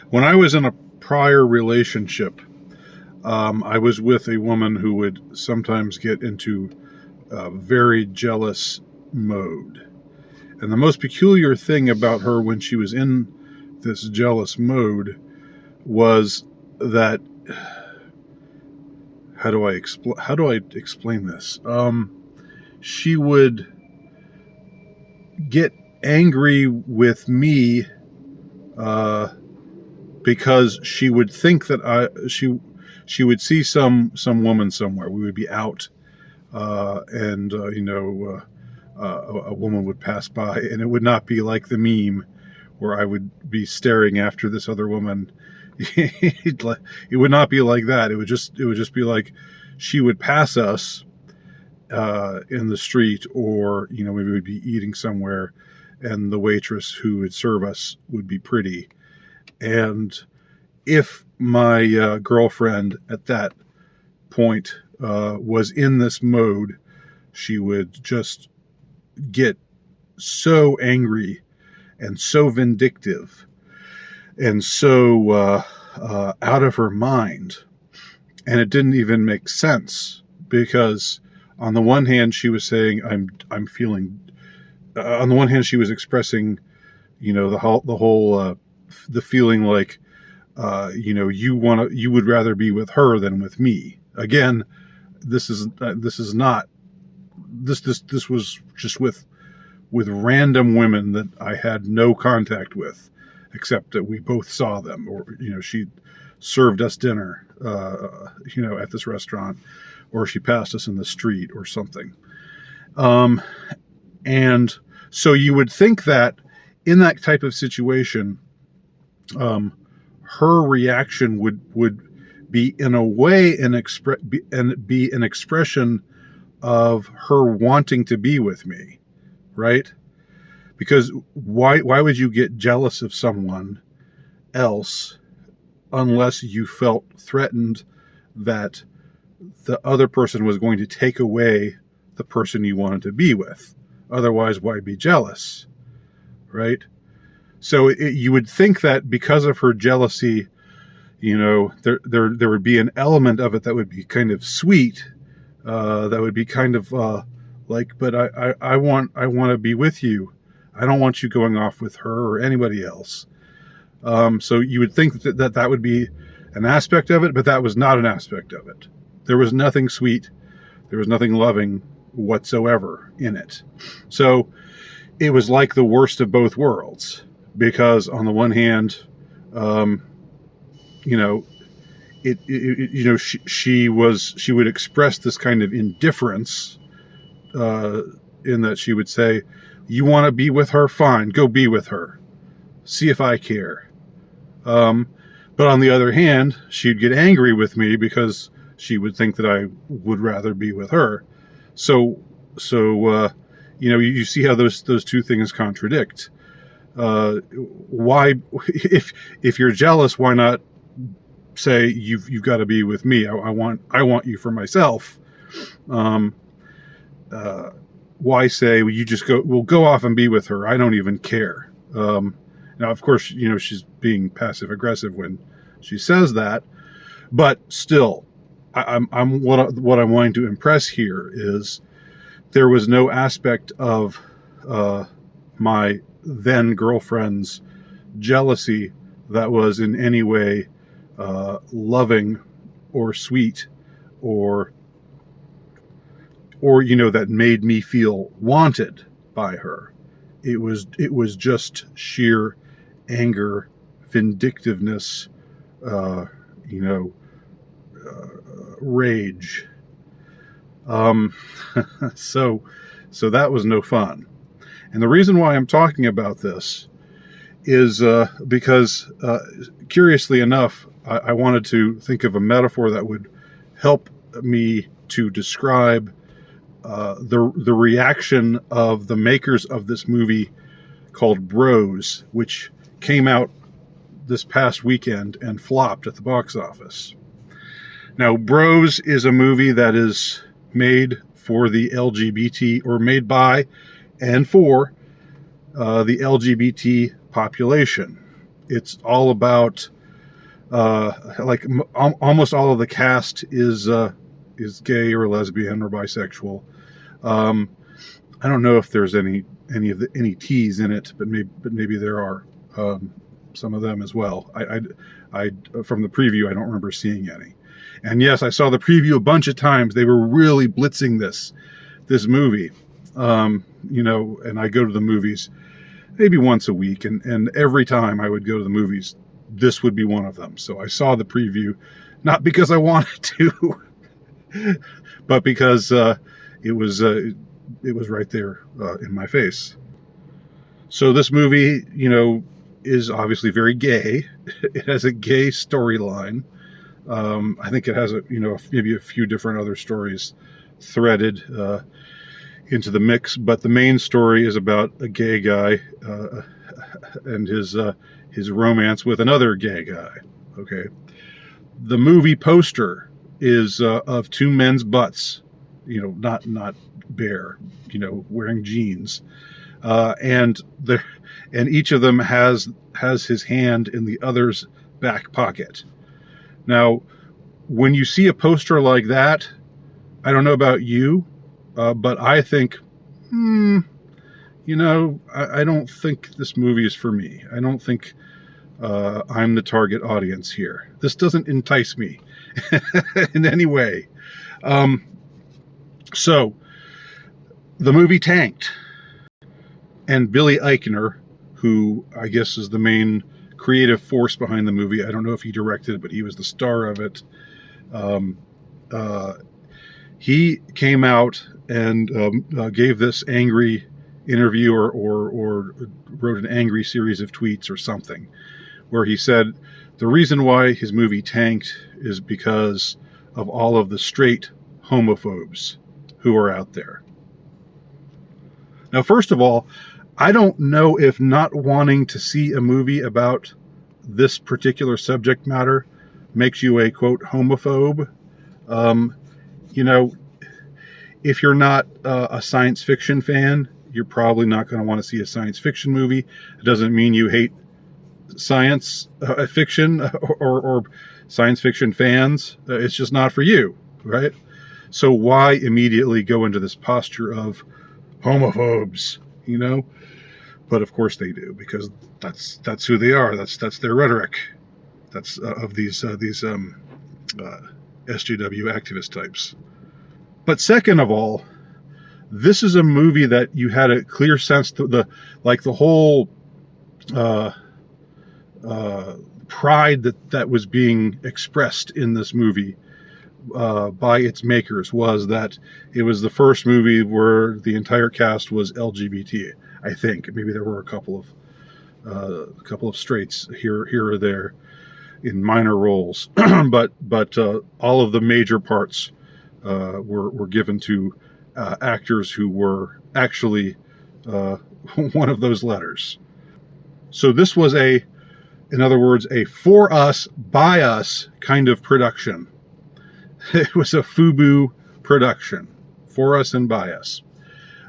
When I was in a prior relationship, I was with a woman who would sometimes get into a very jealous mode. And the most peculiar thing about her when she was in this jealous mode was that how do I explain this? She would get angry with me because she would think that she would see some woman somewhere. We would be out, and a woman would pass by, and it would not be like the meme where I would be staring after this other woman. It would not be like that. It would just be like she would pass us in the street, or maybe we'd be eating somewhere, and the waitress who would serve us would be pretty. And if my girlfriend at that point was in this mode, she would just get so angry and so vindictive and so out of her mind. And it didn't even make sense, because on the one hand she was saying I'm feeling on the one hand she was expressing the whole the feeling like you would rather be with her than with me. Again, this was just with random women that I had no contact with, except that we both saw them, or she served us dinner at this restaurant, or she passed us in the street or something. And so you would think that in that type of situation, her reaction would be in a way be an expression of her wanting to be with me, right? Because why would you get jealous of someone else unless you felt threatened that the other person was going to take away the person you wanted to be with? Otherwise, why be jealous, right? So you would think that because of her jealousy, there would be an element of it that would be kind of sweet, that would be kind of like, but I want to be with you. I don't want you going off with her or anybody else. So you would think that would be an aspect of it, but that was not an aspect of it. There was nothing sweet. There was nothing loving whatsoever in it. So it was like the worst of both worlds, because on the one hand, she would express this kind of indifference, in that she would say, you want to be with her? Fine, go be with her. See if I care. But on the other hand, she'd get angry with me because she would think that I would rather be with her. So you see how those two things contradict. Why, if you're jealous, why not say you've got to be with me? I want you for myself. Why say, well, we'll go off and be with her? I don't even care. Now, of course, she's being passive aggressive when she says that, but still, what I'm wanting to impress here is there was no aspect of my then girlfriend's jealousy that was in any way loving or sweet, or that made me feel wanted by her. It was just sheer anger, vindictiveness, rage. So that was no fun. And the reason why I'm talking about this is because, curiously enough, I wanted to think of a metaphor that would help me to describe the reaction of the makers of this movie called Bros, which came out this past weekend and flopped at the box office. Now, Bros is a movie that is made for the LGBT, or made by and for the LGBT population. It's all about almost all of the cast is gay or lesbian or bisexual. Um, I don't know if there's any T's in it, but maybe there are some of them as well. I from the preview, I don't remember seeing any. And yes, I saw the preview a bunch of times. They were really blitzing this movie, and I go to the movies maybe once a week, and every time I would go to the movies, this would be one of them. So I saw the preview, not because I wanted to, but because it was right there in my face. So this movie, is obviously very gay. It has a gay storyline. I think it has maybe a few different other stories threaded into the mix, but the main story is about a gay guy and his romance with another gay guy. Okay, the movie poster is of two men's butts, not bare, wearing jeans, and each of them has his hand in the other's back pocket. Now, when you see a poster like that, I don't know about you, but I think, I don't think this movie is for me. I don't think I'm the target audience here. This doesn't entice me in any way. So, the movie tanked. And Billy Eichner, who I guess is the main creative force behind the movie, I don't know if he directed it, but he was the star of it. He came out and gave this angry interview or wrote an angry series of tweets or something, where he said the reason why his movie tanked is because of all of the straight homophobes who are out there. Now, first of all, I don't know if not wanting to see a movie about this particular subject matter makes you a, quote, homophobe. If you're not a science fiction fan, you're probably not going to want to see a science fiction movie. It doesn't mean you hate science fiction or science fiction fans. It's just not for you, right? So why immediately go into this posture of homophobes, But of course they do, because that's who they are. That's their rhetoric. That's of these SJW activist types. But second of all, this is a movie that you had a clear sense that the whole pride that was being expressed in this movie by its makers was that it was the first movie where the entire cast was LGBT. I think maybe there were a couple of straights here or there in minor roles, but all of the major parts were given to actors who were actually one of those letters. So this was in other words, a for us, by us kind of production. It was a FUBU production, for us and by us.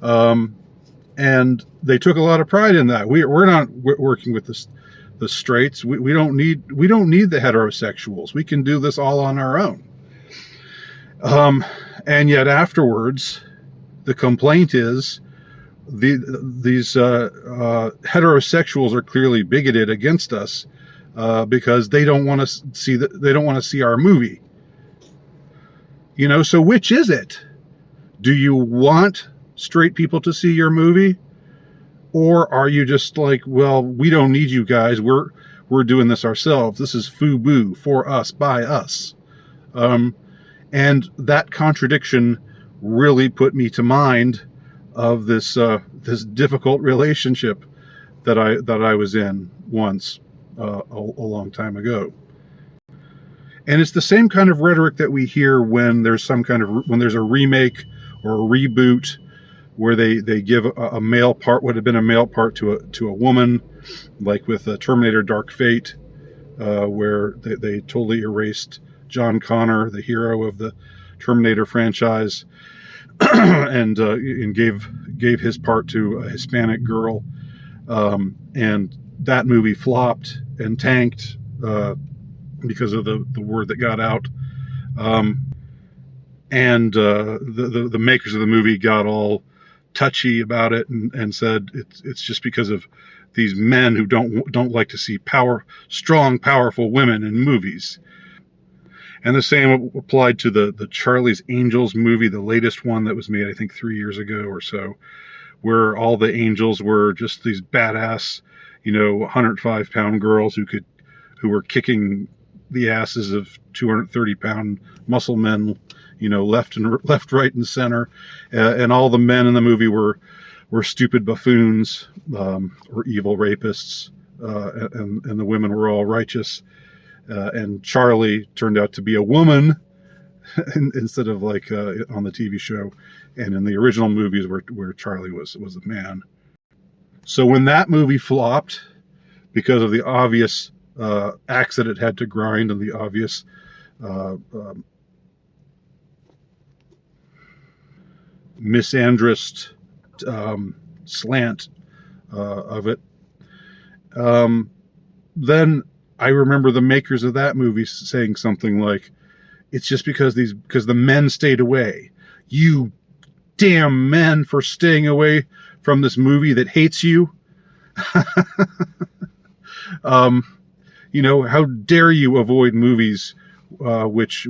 And they took a lot of pride in that. We're not working with the straights. We don't need the heterosexuals. We can do this all on our own. And yet afterwards, the complaint is these heterosexuals are clearly bigoted against us because they don't want to see our movie. So which is it? Do you want straight people to see your movie? Or are you just like, well, we don't need you guys. We're doing this ourselves. This is FUBU, for us, by us. And that contradiction really put me to mind of this difficult relationship that I was in once a long time ago. And it's the same kind of rhetoric that we hear when there's when there's a remake or a reboot where they give a male part, would have been a male part to a woman, like with Terminator Dark Fate, where they totally erased John Connor, the hero of the Terminator franchise, and gave his part to a Hispanic girl, and that movie flopped and tanked because of the word that got out. And the makers of the movie got all touchy about it and said it's just because of these men who don't like to see strong, powerful women in movies. And the same applied to the Charlie's Angels movie, the latest one that was made, I think, 3 years ago or so, where all the angels were just these badass, 105-pound girls who were kicking the asses of 230-pound muscle men, left, right, and center, and all the men in the movie were stupid buffoons or evil rapists, and the women were all righteous. And Charlie turned out to be a woman instead of like on the TV show, and in the original movies where Charlie was a man. So when that movie flopped because of the obvious axe that it had to grind and the obvious misandrist slant of it, then I remember the makers of that movie saying something like, it's just because the men stayed away. You damn men for staying away from this movie that hates you. How dare you avoid movies which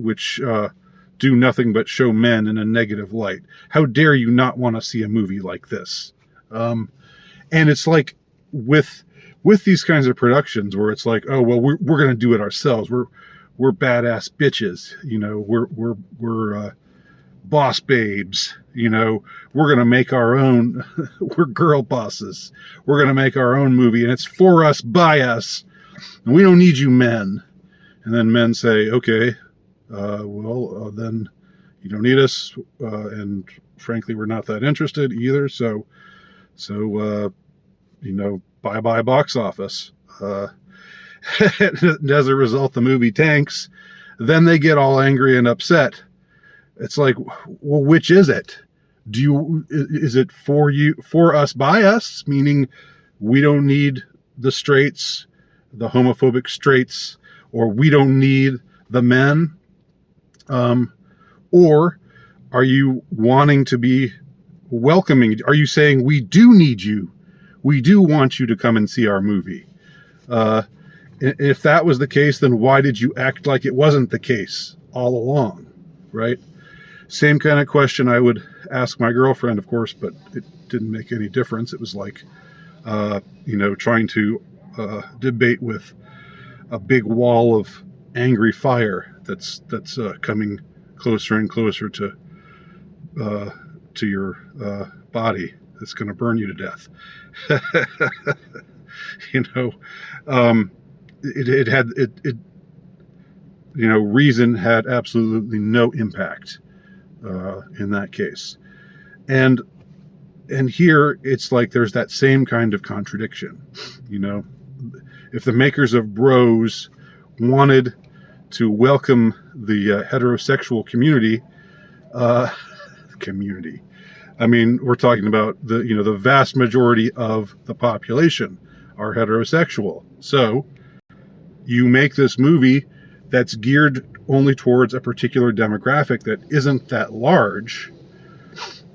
do nothing but show men in a negative light? How dare you not want to see a movie like this? And it's like with these kinds of productions where it's like, oh well, we're going to do it ourselves. We're badass bitches, we're boss babes, we're going to make our own. We're girl bosses. We're going to make our own movie, and it's for us, by us, and we don't need you men. And then men say, okay, then you don't need us, and frankly, we're not that interested either. So bye box office. And as a result, the movie tanks. Then they get all angry and upset. It's like, well, which is it? Is it for us, by us? Meaning we don't need the straights, the homophobic straights, or we don't need the men? Or are you wanting to be welcoming? Are you saying we do need you? We do want you to come and see our movie. If that was the case, then why did you act like it wasn't the case all along, right? Same kind of question I would ask my girlfriend, of course, but it didn't make any difference. It was like, trying to debate with a big wall of angry fire that's coming closer and closer to your body. That's going to burn you to death. Reason had absolutely no impact in that case. And here it's like there's that same kind of contradiction. If the makers of Bros wanted to welcome the heterosexual community, I mean, we're talking about the vast majority of the population are heterosexual. So you make this movie that's geared only towards a particular demographic that isn't that large,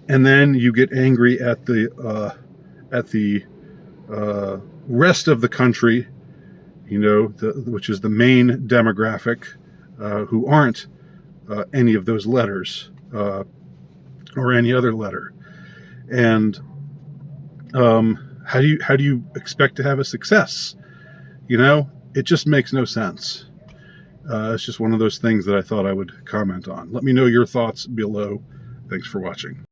and then you get angry at the rest of the country, which is the main demographic, who aren't any of those letters or any other letter. And how do you expect to have a success? It just makes no sense. It's just one of those things that I thought I would comment on. Let me know your thoughts below. Thanks for watching.